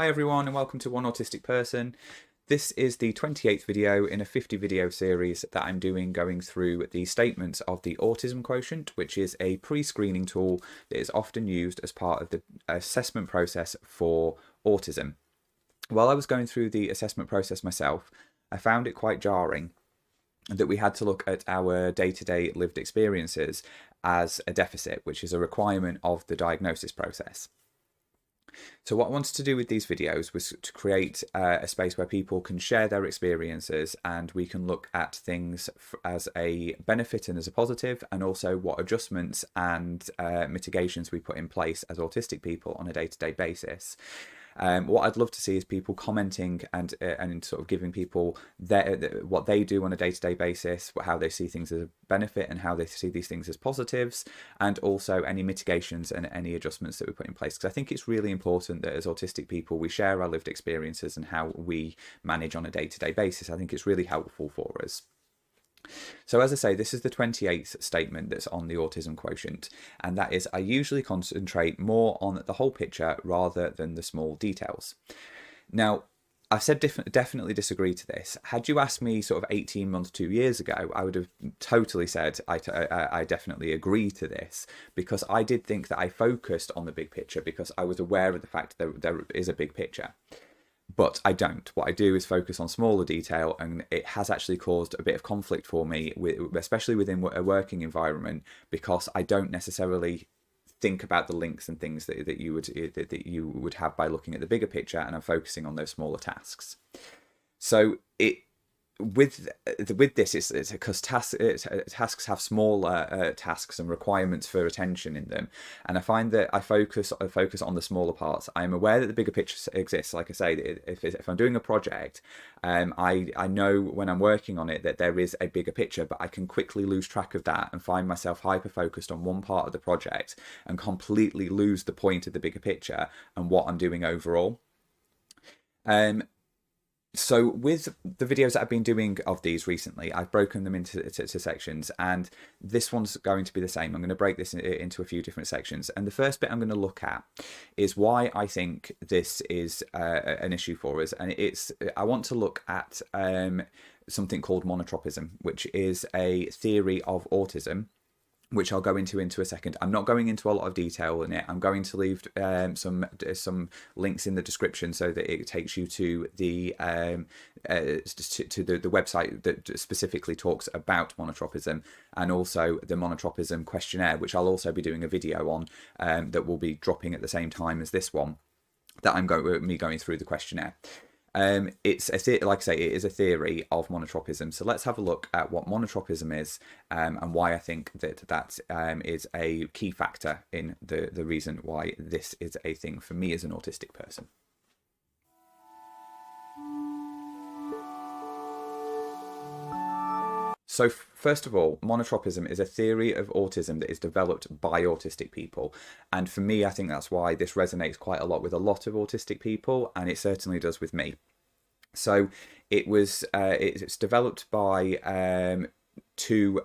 Hi everyone and welcome to One Autistic Person. This is the 28th video in a 50 video series that I'm doing going through the statements of the Autism Quotient, which is a pre-screening tool that is often used as part of the assessment process for autism. While I was going through the assessment process myself, I found it quite jarring that we had to look at our day-to-day lived experiences as a deficit, which is a requirement of the diagnosis process. So what I wanted to do with these videos was to create a space where people can share their experiences and we can look at things as a benefit and as a positive, and also what adjustments and mitigations we put in place as autistic people on a day-to-day basis. What I'd love to see is people commenting and sort of giving people what they do on a day-to-day basis, how they see things as a benefit and how they see these things as positives, and also any mitigations and any adjustments that we put in place. Because I think it's really important that as autistic people we share our lived experiences and how we manage on a day-to-day basis. I think it's really helpful for us. So as I say, this is the 28th statement that's on the Autism Quotient, and that is I usually concentrate more on the whole picture rather than the small details. Now, I've said definitely disagree to this. Had you asked me sort of 18 months, 2 years ago, I would have totally said I definitely agree to this, because I did think that I focused on the big picture because I was aware of the fact that there is a big picture. But I don't. What I do is focus on smaller detail, and it has actually caused a bit of conflict for me, especially within a working environment, because I don't necessarily think about the links and things that you would have by looking at the bigger picture, and I'm focusing on those smaller tasks. So with this, it's because tasks have smaller tasks and requirements for attention in them, and I find that I focus on the smaller parts. I am aware that the bigger picture exists. Like I say, if I'm doing a project, I know when I'm working on it that there is a bigger picture, but I can quickly lose track of that and find myself hyper focused on one part of the project and completely lose the point of the bigger picture and what I'm doing overall. So with the videos that I've been doing of these recently, I've broken them into sections, and this one's going to be the same. I'm going to break this into a few different sections, and the first bit I'm going to look at is why I think this is an issue for us, and I want to look at something called monotropism, which is a theory of autism, which I'll go into a second. I'm not going into a lot of detail in it. I'm going to leave some links in the description so that it takes you to the website that specifically talks about monotropism, and also the Monotropism questionnaire, which I'll also be doing a video on that will be dropping at the same time as this one, that I'm going through the questionnaire. It's like I say, it is a theory of monotropism. So let's have a look at what monotropism is, and why I think that is a key factor in the reason why this is a thing for me as an autistic person. So first of all, monotropism is a theory of autism that is developed by autistic people. And for me, I think that's why this resonates quite a lot with a lot of autistic people, and it certainly does with me. So it's developed by two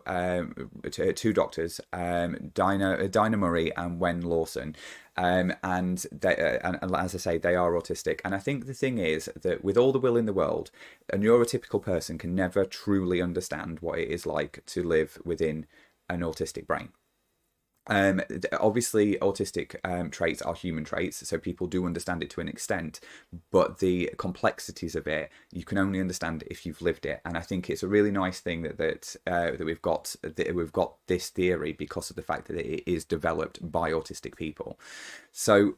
doctors, Dinah Murray and Wen Lawson, and as I say, they are autistic. And I think the thing is that with all the will in the world, a neurotypical person can never truly understand what it is like to live within an autistic brain. Obviously autistic traits are human traits, so people do understand it to an extent, but the complexities of it you can only understand if you've lived it. And I think it's a really nice thing that we've got this theory, because of the fact that it is developed by autistic people. So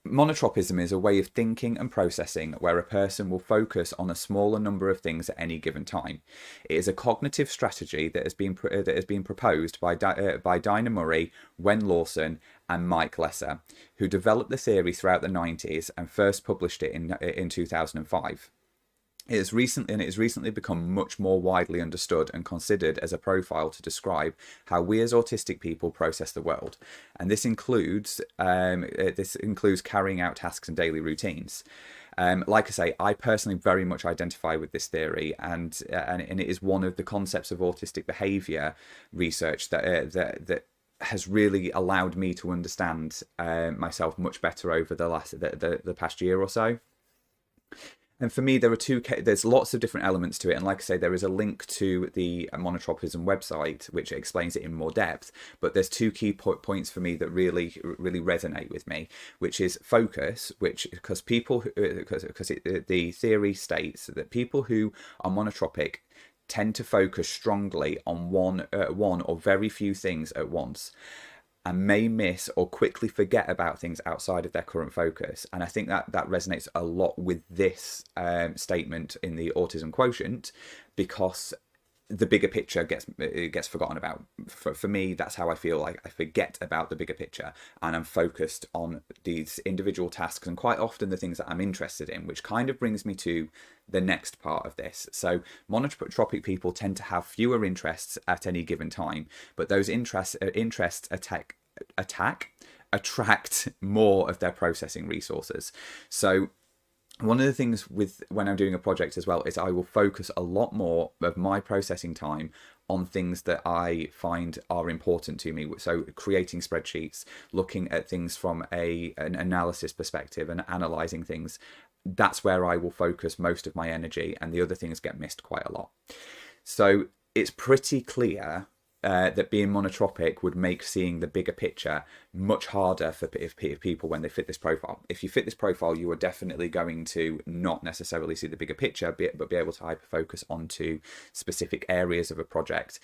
monotropism is a way of thinking and processing where a person will focus on a smaller number of things at any given time. It is a cognitive strategy that has been proposed by Dinah Murray, Wen Lawson, and Mike Lesser, who developed the theory throughout the 90s and first published it in 2005. It has recently become much more widely understood and considered as a profile to describe how we as autistic people process the world, and this includes carrying out tasks and daily routines. Like I say, I personally very much identify with this theory, and it is one of the concepts of autistic behaviour research that has really allowed me to understand myself much better over the past year or so. And for me, there are there's lots of different elements to it. And like I say, there is a link to the Monotropism website, which explains it in more depth. But there's two key points for me that really resonate with me, which is focus, which because the theory states that people who are monotropic tend to focus strongly on one or very few things at once, and may miss or quickly forget about things outside of their current focus. And I think that resonates a lot with this statement in the Autism Quotient, because the bigger picture gets forgotten about. For me, that's how I feel. Like I forget about the bigger picture and I'm focused on these individual tasks, and quite often the things that I'm interested in, which kind of brings me to the next part of this. So monotropic people tend to have fewer interests at any given time, but those interests attract more of their processing resources. So one of the things when I'm doing a project as well is I will focus a lot more of my processing time on things that I find are important to me. So creating spreadsheets, looking at things from an analysis perspective and analysing things, that's where I will focus most of my energy, and the other things get missed quite a lot. So it's pretty clear that being monotropic would make seeing the bigger picture much harder for people when they fit this profile. If you fit this profile, you are definitely going to not necessarily see the bigger picture, but be able to hyper-focus onto specific areas of a project.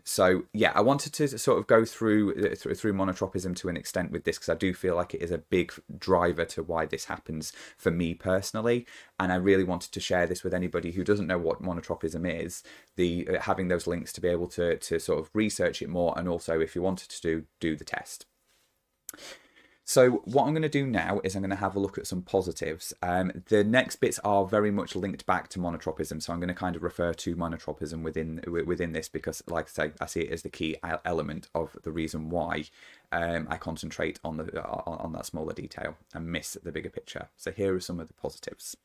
So yeah, I wanted to sort of go through monotropism to an extent with this, because I do feel like it is a big driver to why this happens for me personally, and I really wanted to share this with anybody who doesn't know what monotropism is. Having those links to be able to sort of research it more, and also if you wanted to do the test. So what I'm going to do now is I'm going to have a look at some positives. The next bits are very much linked back to monotropism, so I'm going to kind of refer to monotropism within this, because, like I say, I see it as the key element of the reason why I concentrate on that smaller detail and miss the bigger picture. So here are some of the positives.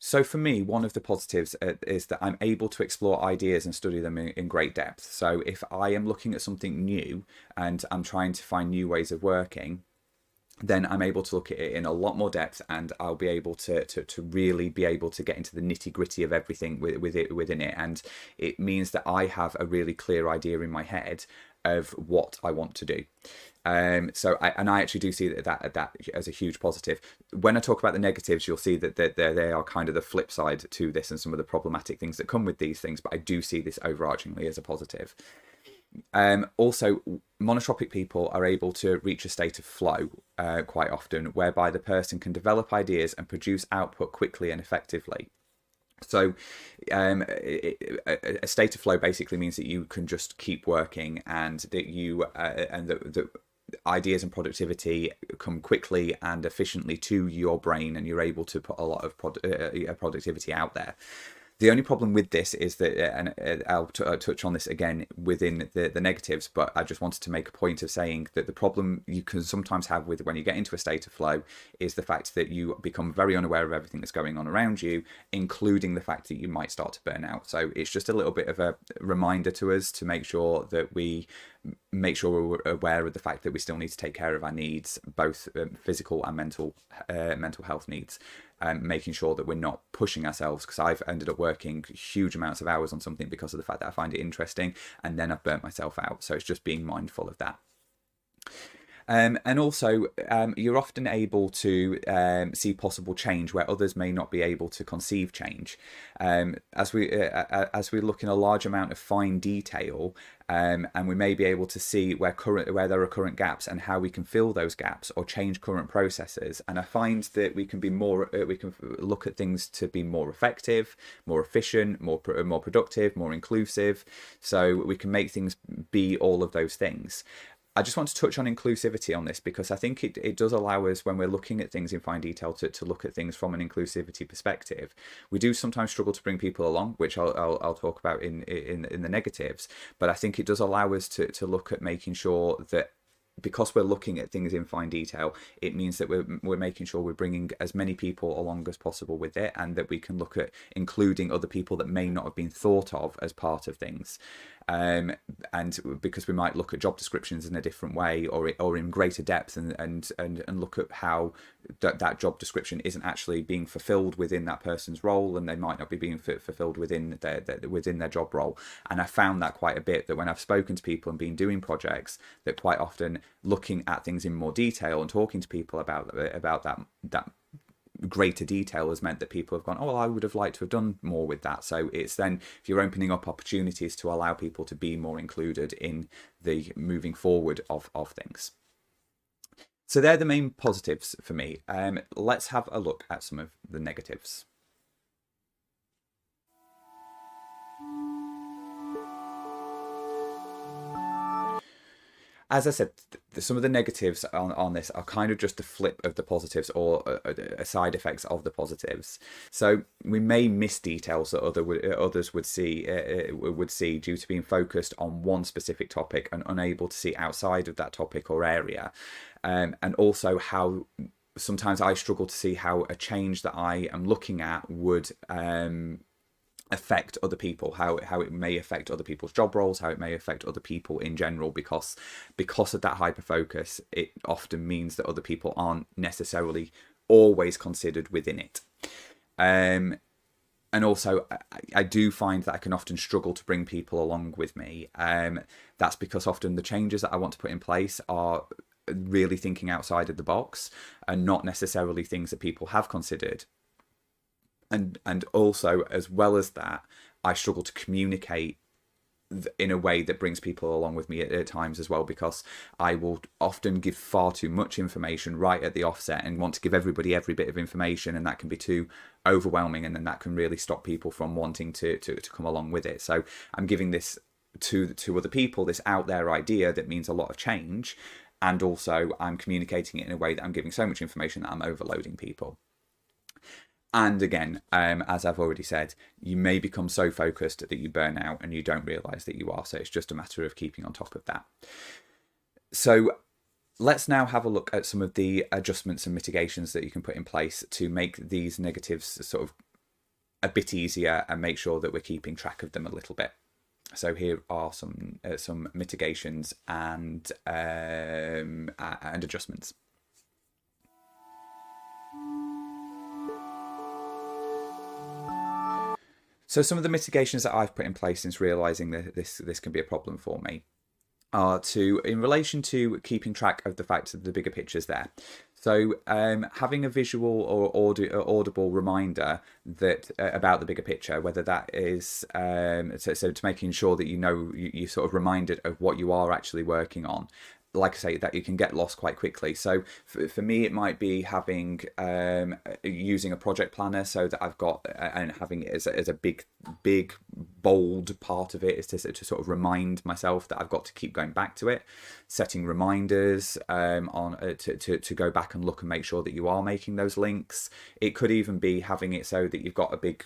So for me, one of the positives is that I'm able to explore ideas and study them in great depth. So if I am looking at something new and I'm trying to find new ways of working, then I'm able to look at it in a lot more depth, and I'll be able to really be able to get into the nitty-gritty of everything within it. And it means that I have a really clear idea in my head of what I want to do. So I actually do see that as a huge positive. When I talk about the negatives, you'll see that they are kind of the flip side to this and some of the problematic things that come with these things, but I do see this overarchingly as a positive. Also, monotropic people are able to reach a state of flow quite often, whereby the person can develop ideas and produce output quickly and effectively. So a state of flow basically means that you can just keep working, and that you the ideas and productivity come quickly and efficiently to your brain, and you're able to put a lot of productivity out there. The only problem with this is that, and I'll touch on this again within the negatives, but I just wanted to make a point of saying that the problem you can sometimes have with when you get into a state of flow is the fact that you become very unaware of everything that's going on around you, including the fact that you might start to burn out. So it's just a little bit of a reminder to us to make sure that we're aware of the fact that we still need to take care of our needs, both physical and mental health needs. Making sure that we're not pushing ourselves, because I've ended up working huge amounts of hours on something because of the fact that I find it interesting, and then I've burnt myself out. So it's just being mindful of that. And also, you're often able to see possible change where others may not be able to conceive change. As we look in a large amount of fine detail, and we may be able to see where there are current gaps and how we can fill those gaps or change current processes. And I find that we can look at things to be more effective, more efficient, more productive, more inclusive. So we can make things be all of those things. I just want to touch on inclusivity on this, because I think it does allow us, when we're looking at things in fine detail, to look at things from an inclusivity perspective. We do sometimes struggle to bring people along, which I'll talk about in the negatives, but I think it does allow us to look at making sure that, because we're looking at things in fine detail, it means that we're making sure we're bringing as many people along as possible with it, and that we can look at including other people that may not have been thought of as part of things. and because we might look at job descriptions in a different way, or in greater depth, and look at how that job description isn't actually being fulfilled within that person's role, and they might not be being fulfilled within their job role. And I found that quite a bit, that when I've spoken to people and been doing projects, that quite often looking at things in more detail and talking to people about that greater detail has meant that people have gone, oh, well, I would have liked to have done more with that. So it's then, if you're opening up opportunities to allow people to be more included in the moving forward of things. So they're the main positives for me. Let's have a look at some of the negatives. As I said, some of the negatives on this are kind of just a flip of the positives, or side effects of the positives. So we may miss details that others would see due to being focused on one specific topic and unable to see outside of that topic or area. And also how sometimes I struggle to see how a change that I am looking at would affect other people, how it may affect other people's job roles, how it may affect other people in general, because of that hyper focus, it often means that other people aren't necessarily always considered within it. And also, I do find that I can often struggle to bring people along with me. That's because often the changes that I want to put in place are really thinking outside of the box, and not necessarily things that people have considered. And also, as well as that, I struggle to communicate in a way that brings people along with me at times as well, because I will often give far too much information right at the offset and want to give everybody every bit of information, and that can be too overwhelming, and then that can really stop people from wanting to come along with it. So I'm giving this to other people, this out there idea that means a lot of change, and also I'm communicating it in a way that I'm giving so much information that I'm overloading people. And again, as I've already said, you may become so focused that you burn out and you don't realise that you are. So it's just a matter of keeping on top of that. So let's now have a look at some of the adjustments and mitigations that you can put in place to make these negatives sort of a bit easier and make sure that we're keeping track of them a little bit. So here are some mitigations and adjustments. So some of the mitigations that I've put in place since realising that this can be a problem for me are in relation to keeping track of the fact that the bigger picture's there. So having a visual or audible reminder that about the bigger picture, whether that is so to making sure that you're sort of reminded of what you are actually working on. Like I say, that you can get lost quite quickly. So for me, it might be having using a project planner, so that I've got and having it as a big bold part of it is to sort of remind myself that I've got to keep going back to it. Setting reminders to go back and look and make sure that you are making those links. It could even be having it so that you've got a big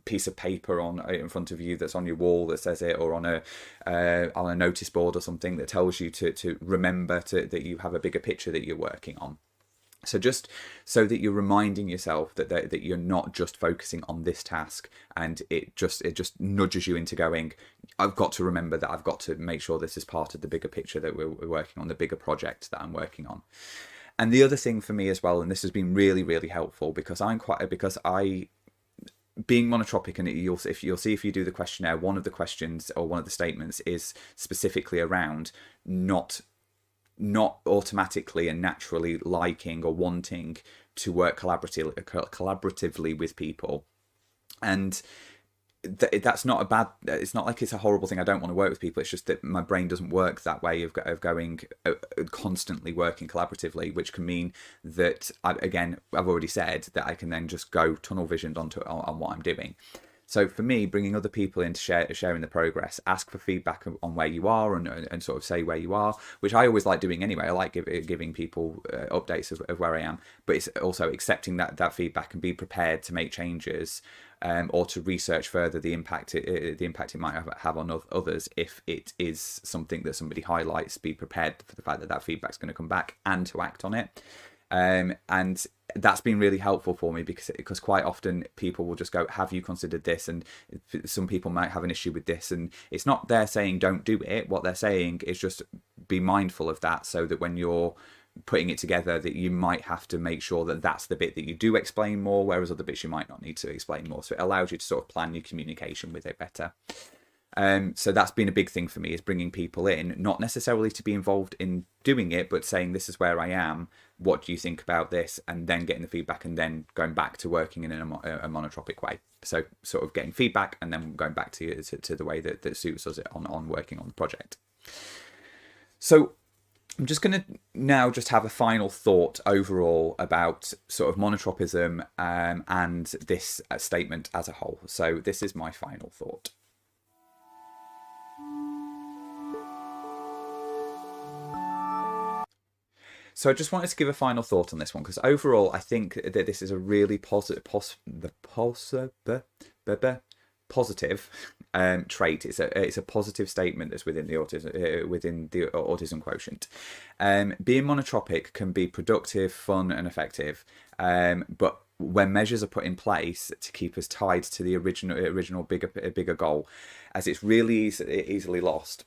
piece of paper in front of you that's on your wall that says it, or on a notice board or something that tells you to remember that you have a bigger picture that you're working on. So just so that you're reminding yourself that you're not just focusing on this task, and it just nudges you into going, I've got to remember that I've got to make sure this is part of the bigger picture that we're working on, the bigger project that I'm working on. And the other thing for me as well, and this has been really, really helpful, because being monotropic, and you'll see if you do the questionnaire, one of the questions or one of the statements is specifically around not automatically and naturally liking or wanting to work collaboratively with people. And that's not a bad, it's not like it's a horrible thing. I don't want to work with people. It's just that my brain doesn't work that way of going constantly working collaboratively, which can mean that I've already said that I can then just go tunnel visioned on what I'm doing. So for me, bringing other people in to sharing the progress, ask for feedback on where you are, and sort of say where you are, which I always like doing anyway. I like giving people updates of where I am, but it's also accepting that feedback and be prepared to make changes, or to research further the impact it might have on others if it is something that somebody highlights. Be prepared for the fact that feedback's going to come back and to act on it. And that's been really helpful for me because quite often people will just go, have you considered this? And some people might have an issue with this, and it's not they're saying don't do it. What they're saying is just be mindful of that, so that when you're putting it together, that you might have to make sure that that's the bit that you do explain more, whereas other bits you might not need to explain more. So it allows you to sort of plan your communication with it better. So that's been a big thing for me, is bringing people in, not necessarily to be involved in doing it, but saying, this is where I am, what do you think about this, and then getting the feedback, and then going back to working in a monotropic way. So sort of getting feedback and then going back to the way that suits us on working on the project. So I'm just going to now just have a final thought overall about sort of monotropism and this statement as a whole. So this is my final thought. So I just wanted to give a final thought on this one, because overall I think that this is a really positive trait. It's a positive statement that's within the autism quotient. Being monotropic can be productive, fun, and effective, but when measures are put in place to keep us tied to the original bigger goal, as it's really easily lost.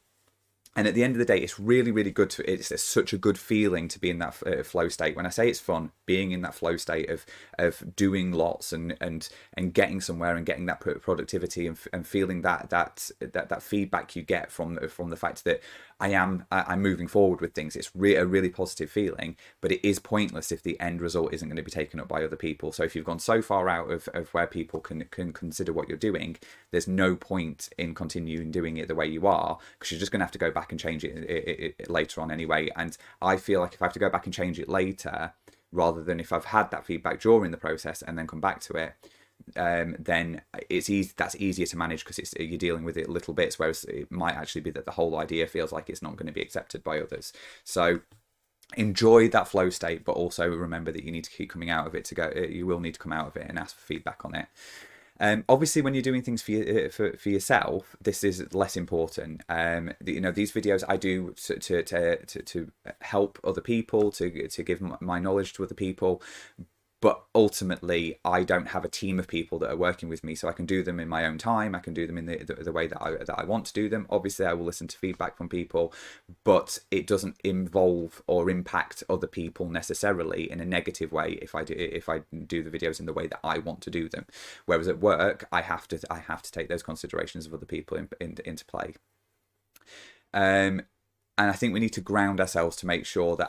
And at the end of the day, it's really, really good it's such a good feeling to be in that flow state. When I say it's fun, being in that flow state of doing lots and getting somewhere and getting that productivity and feeling that feedback you get from the fact that I'm moving forward with things. It's a really positive feeling, but it is pointless if the end result isn't going to be taken up by other people. So if you've gone so far out of where people can consider what you're doing, there's no point in continuing doing it the way you are, because you're just going to have to go back and change it later on anyway. And I feel like if I have to go back and change it later, rather than if I've had that feedback during the process and then come back to it, then it's easy. That's easier to manage, because you're dealing with it little bits, whereas it might actually be that the whole idea feels like it's not going to be accepted by others. So enjoy that flow state, but also remember that you need to keep coming out of it you will need to come out of it and ask for feedback on it. Obviously, when you're doing things for yourself, this is less important. These videos I do to help other people, to give my knowledge to other people. But ultimately, I don't have a team of people that are working with me, so I can do them in my own time. I can do them in the way that I want to do them. Obviously, I will listen to feedback from people, but it doesn't involve or impact other people necessarily in a negative way if I do the videos in the way that I want to do them. Whereas at work, I have to take those considerations of other people into play. And I think we need to ground ourselves to make sure that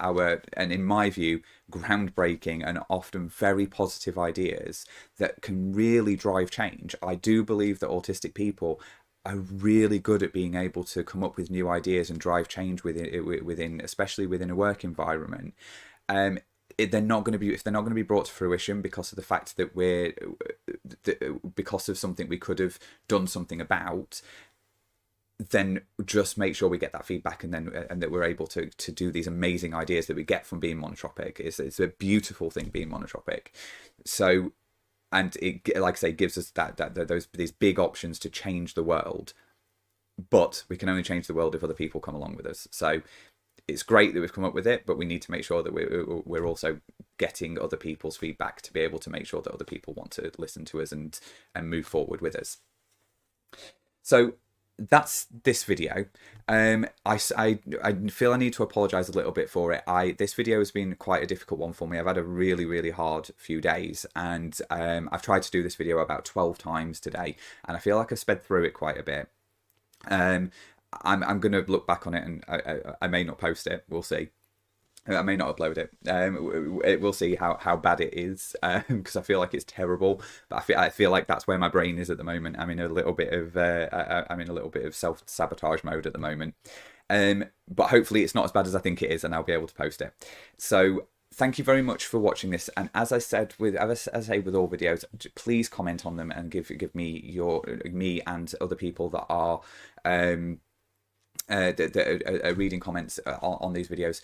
and in my view, groundbreaking and often very positive ideas that can really drive change. I do believe that autistic people are really good at being able to come up with new ideas and drive change within especially within a work environment. They're not going to be brought to fruition because of the fact that because of something we could have done something about. Then just make sure we get that feedback, and that we're able to do these amazing ideas that we get from being monotropic. It's a beautiful thing being monotropic. So, and it, like I say, gives us these big options to change the world. But we can only change the world if other people come along with us. So it's great that we've come up with it, but we need to make sure that we're also getting other people's feedback to be able to make sure that other people want to listen to us and move forward with us. So that's this video. I feel I need to apologize a little bit for it. This video has been quite a difficult one for me. I've had a really hard few days, and I've tried to do this video about 12 times today, and I feel like I've sped through it quite a bit. I'm going to look back on it, and I may not post it. We'll see. I may not upload it. We'll see how bad it is, because I feel like it's terrible. But I feel like that's where my brain is at the moment. I'm in a little bit of self-sabotage mode at the moment. But hopefully it's not as bad as I think it is, and I'll be able to post it. So thank you very much for watching this. And as I say with all videos, please comment on them and give me and other people that are reading comments on these videos,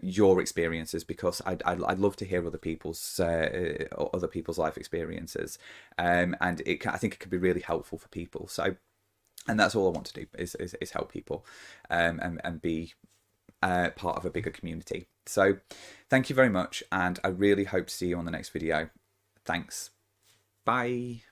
your experiences, because I'd love to hear other people's life experiences, and I think it could be really helpful for people. So, and that's all I want to do is help people, and be part of a bigger community. So thank you very much, and I really hope to see you on the next video. Thanks. Bye.